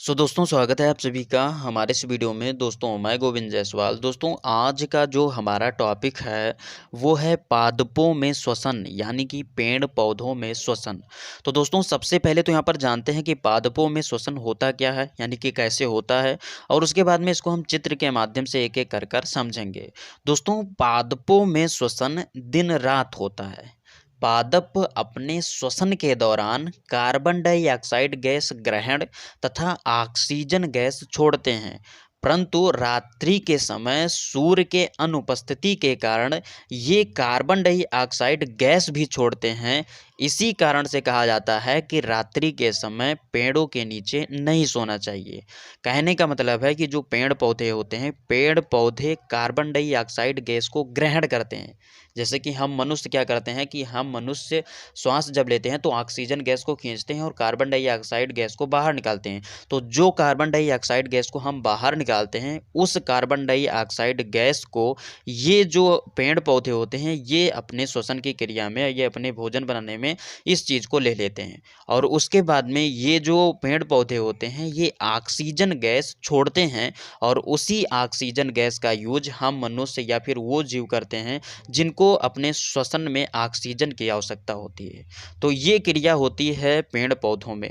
दोस्तों स्वागत है आप सभी का हमारे इस वीडियो में। दोस्तों मैं गोविंद जायसवाल। दोस्तों आज का जो हमारा टॉपिक है वो है पादपों में श्वसन यानी कि पेड़ पौधों में श्वसन। तो दोस्तों सबसे पहले तो यहाँ पर जानते हैं कि पादपों में श्वसन होता क्या है यानी कि कैसे होता है, और उसके बाद में इसको हम चित्र के माध्यम से एक एक कर समझेंगे। दोस्तों पादपों में श्वसन दिन रात होता है। पादप अपने श्वसन के दौरान कार्बन डाइऑक्साइड गैस ग्रहण तथा ऑक्सीजन गैस छोड़ते हैं, परंतु रात्रि के समय सूर्य के अनुपस्थिति के कारण ये कार्बन डाइऑक्साइड गैस भी छोड़ते हैं। इसी कारण से कहा जाता है कि रात्रि के समय पेड़ों के नीचे नहीं सोना चाहिए। कहने का मतलब है कि जो पेड़ पौधे होते हैं, पेड़ पौधे कार्बन डाइऑक्साइड गैस को ग्रहण करते हैं। जैसे कि हम मनुष्य क्या करते हैं कि हम मनुष्य श्वास जब लेते हैं तो ऑक्सीजन गैस को खींचते हैं और कार्बन डाइऑक्साइड गैस को बाहर निकालते हैं। तो जो कार्बन डाइऑक्साइड गैस को हम बाहर निकालते हैं, उस कार्बन डाइऑक्साइड गैस को ये जो पेड़ पौधे होते हैं ये अपने श्वसन की क्रिया में, ये अपने भोजन बनाने में इस चीज़ को ले लेते हैं। और उसके बाद में ये जो पेड़ पौधे होते हैं ये ऑक्सीजन गैस छोड़ते हैं, और उसी ऑक्सीजन गैस का यूज हम मनुष्य या फिर वो जीव करते हैं जिनको अपने श्वसन में ऑक्सीजन की आवश्यकता होती है। तो ये क्रिया होती है पेड़ पौधों में।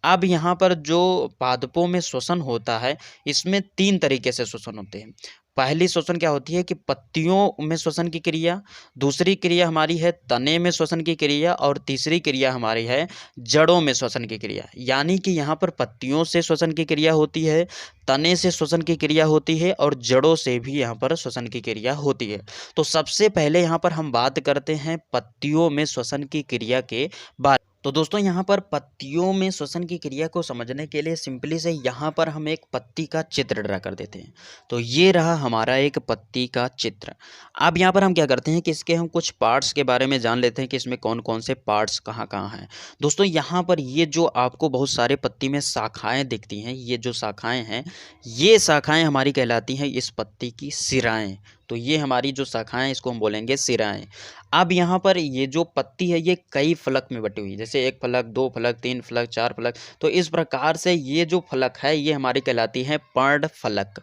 अब यहाँ पर जो पादपों में श्वसन होता है, इसमें 3 तरीके से श्वसन होते हैं। पहली श्वसन क्या होती है कि पत्तियों में श्वसन की क्रिया, दूसरी क्रिया हमारी है तने में श्वसन की क्रिया, और तीसरी क्रिया हमारी है जड़ों में श्वसन की क्रिया। यानी कि यहाँ पर पत्तियों से श्वसन की क्रिया होती है, तने से श्वसन की क्रिया होती है, और जड़ों से भी यहाँ पर श्वसन की क्रिया होती है। तो सबसे पहले यहाँ पर हम बात करते हैं पत्तियों में श्वसन की क्रिया के बारे। तो दोस्तों यहाँ पर पत्तियों में श्वसन की क्रिया को समझने के लिए सिंपली से यहाँ पर हम एक पत्ती का चित्र ड्रा कर देते हैं। तो ये रहा हमारा एक पत्ती का चित्र। अब यहाँ पर हम क्या करते हैं कि इसके हम कुछ पार्ट्स के बारे में जान लेते हैं कि इसमें कौन कौन से पार्ट्स कहाँ कहाँ हैं। दोस्तों यहाँ पर ये जो आपको बहुत सारे पत्ती में शाखाएँ दिखती हैं, ये जो शाखाएँ हैं, ये शाखाएँ हमारी कहलाती हैं इस पत्ती की सिराएँ। तो ये हमारी जो शाखाएँ इसको हम बोलेंगे सिराएँ। अब यहाँ पर ये जो पत्ती है ये कई फलक में बटी हुई है, जैसे 1 फलक, 2 फलक, 3 फलक, 4 फलक। तो इस प्रकार से ये जो फलक है ये हमारी कहलाती है पर्ण फलक।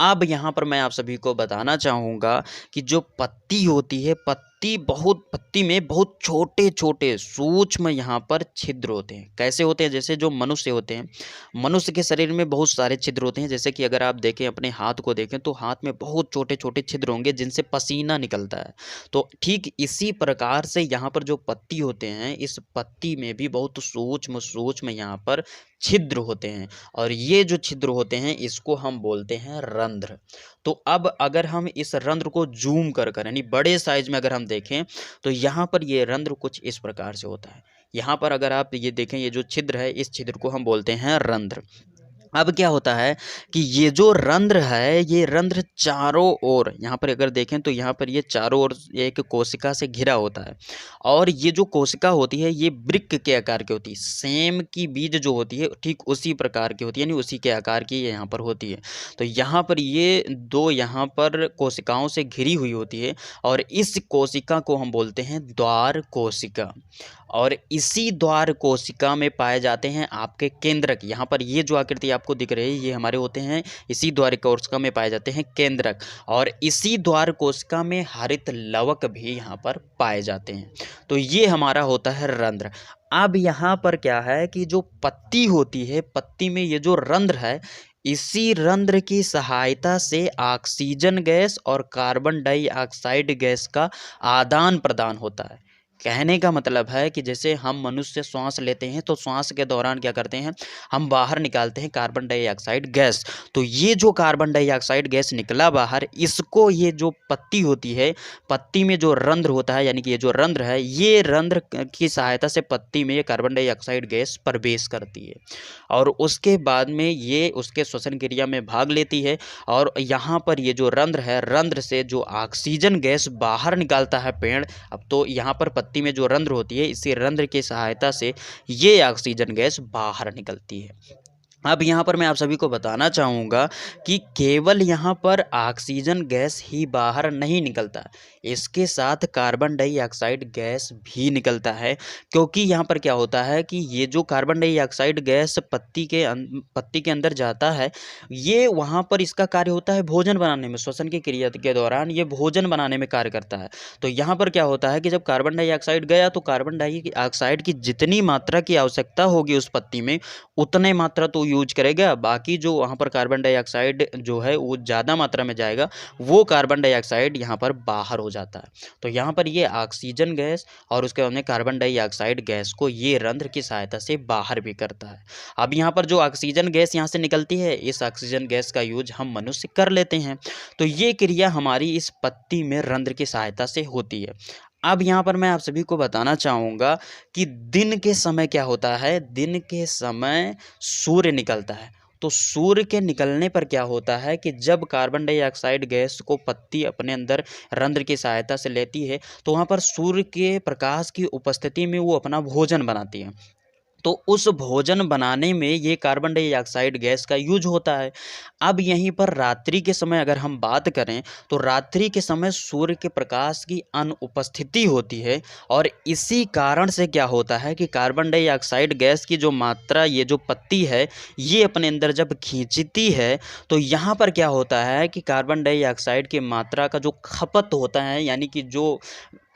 अब यहाँ पर मैं आप सभी को बताना चाहूँगा कि जो पत्ती होती है, पत्ती में बहुत छोटे छोटे सूक्ष्म यहाँ पर छिद्र होते हैं। कैसे होते हैं? जैसे जो मनुष्य होते हैं, मनुष्य के शरीर में बहुत सारे छिद्र होते हैं। जैसे कि अगर आप देखें, अपने हाथ को देखें तो हाथ में बहुत छोटे छोटे छिद्र होंगे जिनसे पसीना निकलता है। तो ठीक इसी प्रकार से यहाँ पर जो पत्ती होते हैं, इस पत्ती में भी बहुत सूक्ष्म सूक्ष्म यहाँ पर छिद्र होते हैं, और ये जो छिद्र होते हैं इसको हम बोलते हैं रंध्र। तो अब अगर हम इस रंध्र को जूम कर यानी बड़े साइज में अगर हम देखें तो यहाँ पर ये रंध्र कुछ इस प्रकार से होता है। यहाँ पर अगर आप ये देखें, ये जो छिद्र है इस छिद्र को हम बोलते हैं रंध्र। अब क्या होता है कि ये जो रंध्र है, ये रंध्र चारों ओर, यहाँ पर अगर देखें तो यहाँ पर ये चारों ओर एक कोशिका से घिरा होता है, और ये जो कोशिका होती है ये वृक्क के आकार की होती है। सेम की बीज जो होती है ठीक उसी प्रकार की होती है, यानी उसी के आकार की यहाँ पर होती है। तो यहाँ पर ये दो यहाँ पर कोशिकाओं से घिरी हुई होती है, और इस कोशिका को हम बोलते हैं द्वार कोशिका। और इसी द्वार कोशिका में पाए जाते हैं आपके केंद्रक। यहाँ पर ये जो आकृति आपको दिख रही है ये हमारे होते हैं, इसी द्वार कोशिका में पाए जाते हैं केंद्रक, और इसी द्वार कोशिका में हरित लवक भी यहाँ पर पाए जाते हैं। तो ये हमारा होता है रंध्र। अब यहाँ पर क्या है कि जो पत्ती होती है, पत्ती में ये जो रंध्र है, इसी रंध्र की सहायता से ऑक्सीजन गैस और कार्बन डाइऑक्साइड गैस का आदान प्रदान होता है। कहने का मतलब है कि जैसे हम मनुष्य श्वास लेते हैं तो श्वास के दौरान क्या करते हैं, हम बाहर निकालते हैं कार्बन डाइऑक्साइड गैस। तो ये जो कार्बन डाइऑक्साइड गैस निकला बाहर, इसको ये जो पत्ती होती है, पत्ती में जो रंध्र होता है, यानी कि ये जो रंध्र है, ये रंध्र की सहायता से पत्ती में ये कार्बन डाइऑक्साइड गैस प्रवेश करती है, और उसके बाद में ये उसके श्वसन क्रिया में भाग लेती है। और यहाँ पर ये जो रंध्र है, रंध्र से जो ऑक्सीजन गैस बाहर निकालता है पेड़। अब तो यहाँ पर पत्ती में जो रंध्र होती है, इसी रंध्र की सहायता से ये ऑक्सीजन गैस बाहर निकलती है। अब यहाँ पर मैं आप सभी को बताना चाहूँगा कि केवल यहाँ पर ऑक्सीजन गैस ही बाहर नहीं निकलता, इसके साथ कार्बन डाइऑक्साइड गैस भी निकलता है। क्योंकि यहाँ पर क्या होता है कि ये जो कार्बन डाइऑक्साइड गैस पत्ती के अंदर जाता है, ये वहाँ पर इसका कार्य होता है भोजन बनाने में, श्वसन की क्रिया के दौरान ये भोजन बनाने में कार्य करता है। तो यहाँ पर क्या होता है कि जब कार्बन डाइऑक्साइड गया तो कार्बन डाइऑक्साइड की जितनी मात्रा की आवश्यकता होगी उस पत्ती में, उतने मात्रा तो यूज करेगा, बाकी जो वहाँ पर कार्बन डाइऑक्साइड जो है वो ज़्यादा मात्रा में जाएगा, वो कार्बन डाइऑक्साइड यहाँ पर बाहर हो जाता है। तो यहाँ पर ये ऑक्सीजन गैस और उसके बाद में कार्बन डाइऑक्साइड गैस को ये रंध्र की सहायता से बाहर भी करता है। अब यहाँ पर जो ऑक्सीजन गैस यहाँ से निकलती है, इस ऑक्सीजन गैस का यूज हम मनुष्य कर लेते हैं। तो ये क्रिया हमारी इस पत्ती में रंध्र की सहायता से होती है। अब यहाँ पर मैं आप सभी को बताना चाहूँगा कि दिन के समय क्या होता है। दिन के समय सूर्य निकलता है, तो सूर्य के निकलने पर क्या होता है कि जब कार्बन डाइऑक्साइड गैस को पत्ती अपने अंदर रंध्र की सहायता से लेती है, तो वहाँ पर सूर्य के प्रकाश की उपस्थिति में वो अपना भोजन बनाती है। तो उस भोजन बनाने में ये कार्बन डाइऑक्साइड गैस का यूज होता है। अब यहीं पर रात्रि के समय अगर हम बात करें, तो रात्रि के समय सूर्य के प्रकाश की अनुपस्थिति होती है, और इसी कारण से क्या होता है कि कार्बन डाइऑक्साइड गैस की जो मात्रा ये जो पत्ती है ये अपने अंदर जब खींचती है, तो यहाँ पर क्या होता है कि कार्बन डाइऑक्साइड की मात्रा का जो खपत होता है, यानी कि जो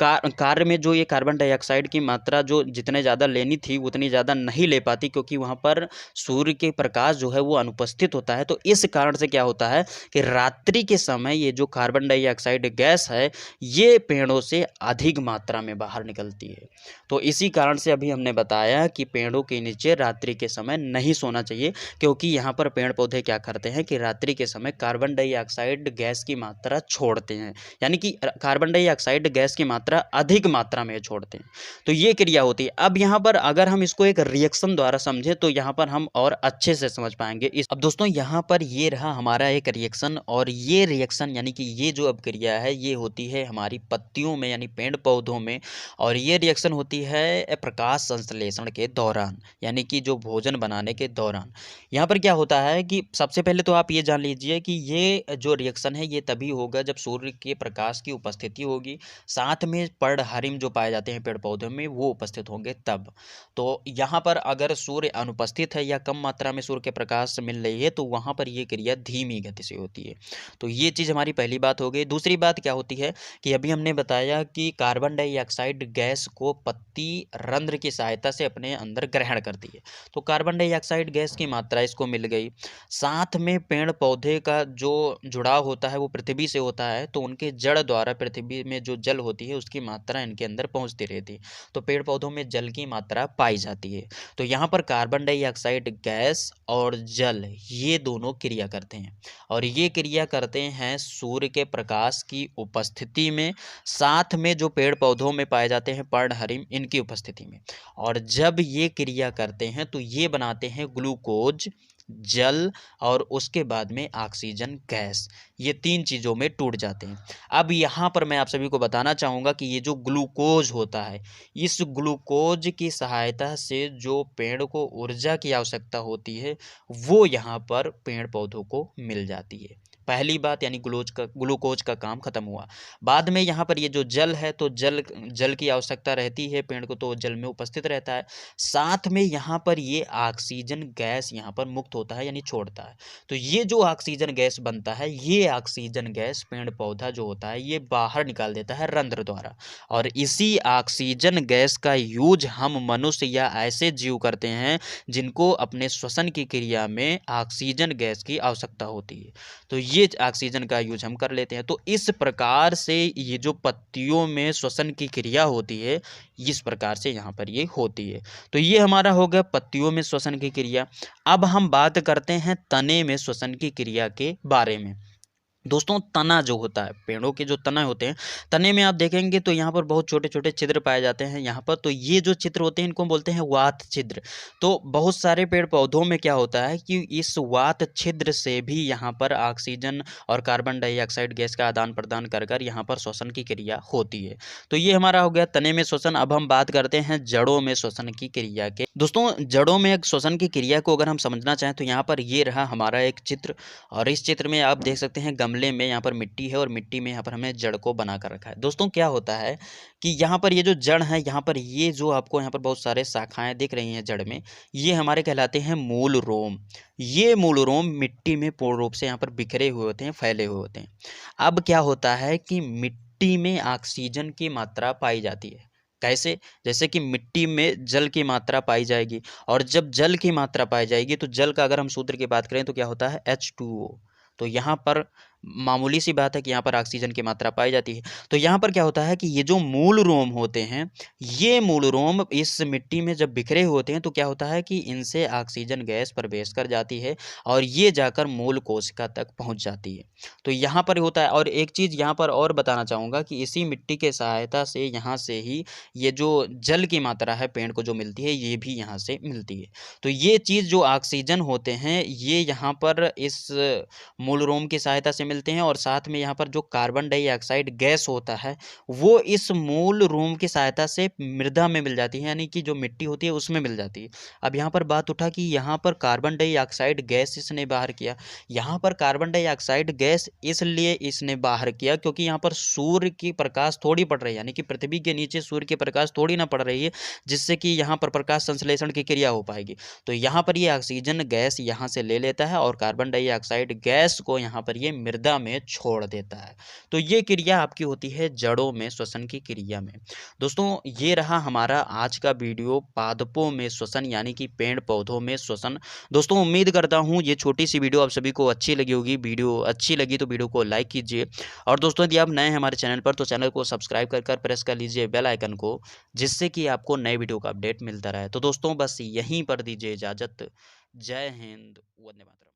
कार्य में जो ये कार्बन डाइऑक्साइड की मात्रा जो जितने ज़्यादा लेनी थी उतनी ज़्यादा नहीं ले पाती, क्योंकि वहाँ पर सूर्य के प्रकाश जो है वो अनुपस्थित होता है। तो इस कारण से क्या होता है कि रात्रि के समय ये जो कार्बन डाइऑक्साइड गैस है ये पेड़ों से अधिक मात्रा में बाहर निकलती है। तो इसी कारण से अभी हमने बताया कि पेड़ों के नीचे रात्रि के समय नहीं सोना चाहिए, क्योंकि यहाँ पर पेड़ पौधे क्या करते हैं कि रात्रि के समय कार्बन डाइऑक्साइड गैस की मात्रा छोड़ते हैं, यानी कि कार्बन डाइऑक्साइड गैस की मात्रा अधिक मात्रा में छोड़ते हैं। तो ये क्रिया होती है। अब यहाँ पर अगर हम इसको एक रिएक्शन द्वारा समझे तो यहाँ पर हम और अच्छे से समझ पाएंगे। अब दोस्तों यहाँ पर ये रहा हमारा एक रिएक्शन, और ये रिएक्शन यानी कि ये जो अब क्रिया है ये होती है हमारी पत्तियों में यानी पेड़ पौधों में, और ये रिएक्शन होती है प्रकाश संश्लेषण के दौरान, यानी कि जो भोजन बनाने के दौरान। यहाँ पर क्या होता है कि सबसे पहले तो आप ये जान लीजिए कि ये जो रिएक्शन है ये तभी होगा जब सूर्य के प्रकाश की उपस्थिति होगी, साथ में पर्णहरिम जो पाए जाते हैं पेड़ पौधों में वो उपस्थित होंगे तब। तो यहाँ पर अगर सूर्य अनुपस्थित है या कम मात्रा में सूर्य के प्रकाश मिल रही है तो वहाँ पर ये क्रिया धीमी गति से होती है। तो ये चीज़ हमारी पहली बात हो गई। दूसरी बात क्या होती है कि अभी हमने बताया कि कार्बन डाइऑक्साइड गैस को पत्ती रंध्र की सहायता से अपने अंदर ग्रहण करती है। तो कार्बन डाइऑक्साइड गैस की मात्रा इसको मिल गई, साथ में पेड़ पौधे का जो जुड़ाव होता है वो पृथ्वी से होता है, तो उनके जड़ द्वारा पृथ्वी में जो जल होती है उसकी मात्रा इनके अंदर पहुंचती रहती है। तो पेड़ पौधों में जल की मात्रा पाई जाती है। तो यहाँ पर कार्बन डाइऑक्साइड गैस और जल ये दोनों क्रिया करते हैं, और ये क्रिया करते हैं सूर्य के प्रकाश की उपस्थिति में, साथ में जो पेड़ पौधों में पाए जाते हैं पर्णहरिम इनकी उपस्थिति में। और जब ये क्रिया करते हैं तो ये बनाते हैं ग्लूकोज, जल और उसके बाद में ऑक्सीजन गैस, ये तीन चीज़ों में टूट जाते हैं। अब यहाँ पर मैं आप सभी को बताना चाहूँगा कि ये जो ग्लूकोज होता है, इस ग्लूकोज की सहायता से जो पेड़ को ऊर्जा की आवश्यकता होती है वो यहाँ पर पेड़ पौधों को मिल जाती है। पहली बात यानी ग्लूकोज का काम खत्म हुआ। बाद में यहाँ पर ये जो जल है, तो जल की आवश्यकता रहती है पेड़ को, तो जल में उपस्थित रहता है। साथ में यहाँ पर ये ऑक्सीजन गैस यहाँ पर मुक्त होता है यानी छोड़ता है। तो ये जो ऑक्सीजन गैस बनता है, ये ऑक्सीजन गैस पेड़ पौधा जो होता है ये बाहर निकाल देता है रंध्र द्वारा, और इसी ऑक्सीजन गैस का यूज हम मनुष्य या ऐसे जीव करते हैं जिनको अपने श्वसन की क्रिया में ऑक्सीजन गैस की आवश्यकता होती है। तो ये ऑक्सीजन का यूज हम कर लेते हैं। तो इस प्रकार से ये जो पत्तियों में श्वसन की क्रिया होती है इस प्रकार से यहाँ पर ये होती है। तो ये हमारा हो गया पत्तियों में श्वसन की क्रिया। अब हम बात करते हैं तने में श्वसन की क्रिया के बारे में। दोस्तों तना जो होता है, पेड़ों के जो तना होते हैं, तने में आप देखेंगे तो यहाँ पर बहुत छोटे छोटे छिद्र पाए जाते हैं यहाँ पर। तो ये जो छिद्र होते हैं इनको बोलते हैं वात छिद्र। तो बहुत सारे पेड़ पौधों में क्या होता है कि इस वात छिद्र से भी यहाँ पर ऑक्सीजन और कार्बन डाइऑक्साइड गैस का आदान प्रदान कर कर यहाँ पर श्वसन की क्रिया होती है। तो ये हमारा हो गया तने में श्वसन। अब हम बात करते हैं जड़ों में श्वसन की क्रिया के। दोस्तों जड़ों में श्वसन की क्रिया को अगर हम समझना चाहें तो यहाँ पर ये रहा हमारा एक चित्र, और इस चित्र में आप देख सकते हैं गमले में यहाँ पर मिट्टी है और मिट्टी में यहाँ पर हमें जड़ को बना कर रखा है। दोस्तों क्या होता है कि यहाँ पर ये जो जड़ है, यहाँ पर ये जो आपको यहाँ पर बहुत सारे शाखाएं दिख रही हैं जड़ में, ये हमारे कहलाते हैं मूल रोम। ये मूल रोम मिट्टी में पूर्ण रूप से यहाँ पर बिखरे हुए होते हैं, फैले हुए होते हैं। अब क्या होता है कि मिट्टी में ऑक्सीजन की मात्रा पाई जाती है। कैसे? जैसे कि मिट्टी में जल की मात्रा पाई जाएगी, और जब जल की मात्रा पाई जाएगी तो जल का अगर हम सूत्र की बात करें तो क्या होता है H2O। तो यहाँ पर मामूली सी बात है कि यहाँ पर ऑक्सीजन की मात्रा पाई जाती है। तो यहाँ पर क्या होता है कि ये जो मूल रोम होते हैं, ये मूल रोम इस मिट्टी में जब बिखरे होते हैं तो क्या होता है कि इनसे ऑक्सीजन गैस प्रवेश कर जाती है और ये जाकर मूल कोशिका तक पहुँच जाती है। तो यहाँ पर होता है। और एक चीज़ यहाँ पर और बताना चाहूँगा कि इसी मिट्टी के सहायता से यहाँ से ही ये जो जल की मात्रा है पेड़ को जो मिलती है, ये भी यहाँ से मिलती है। तो ये चीज़ जो ऑक्सीजन होते हैं ये यहाँ पर इस मूल रोम की सहायता से मिलते हैं, और साथ में यहाँ पर जो कार्बन डाइऑक्साइड गैस होता है वो इस मूल रोम की सहायता से मृदा में मिल जाती है, यानी कि जो मिट्टी होती है उसमें मिल जाती है। अब यहाँ पर बात उठा कि यहाँ पर कार्बन डाइऑक्साइड गैस इसने बाहर किया। यहाँ पर कार्बन डाइऑक्साइड गैस इसलिए इसने बाहर किया क्योंकि यहाँ पर सूर्य की प्रकाश थोड़ी पड़ रही है, यानी कि पृथ्वी के नीचे सूर्य की प्रकाश थोड़ी ना पड़ रही है, जिससे कि यहाँ पर प्रकाश संश्लेषण की क्रिया हो पाएगी। तो यहाँ पर ये ऑक्सीजन गैस यहाँ से ले लेता है और कार्बन डाइऑक्साइड गैस को यहाँ पर ये मृदा में छोड़ देता है। तो ये क्रिया आपकी होती है जड़ों में श्वसन की क्रिया में। दोस्तों ये रहा हमारा आज का वीडियो, पादपों में श्वसन यानी कि पेड़ पौधों में श्वसन। दोस्तों उम्मीद करता हूँ ये छोटी सी वीडियो आप सभी को अच्छी लगी होगी। वीडियो अच्छी लगी तो वीडियो को लाइक कीजिए, और दोस्तों यदि आप नए हैं हमारे चैनल पर तो चैनल को सब्सक्राइब कर प्रेस कर लीजिए बेल आइकन को, जिससे कि आपको नए वीडियो का अपडेट मिलता रहे। तो दोस्तों बस यहीं पर दीजिए इजाज़त। जय हिंद, वंदे मातरम।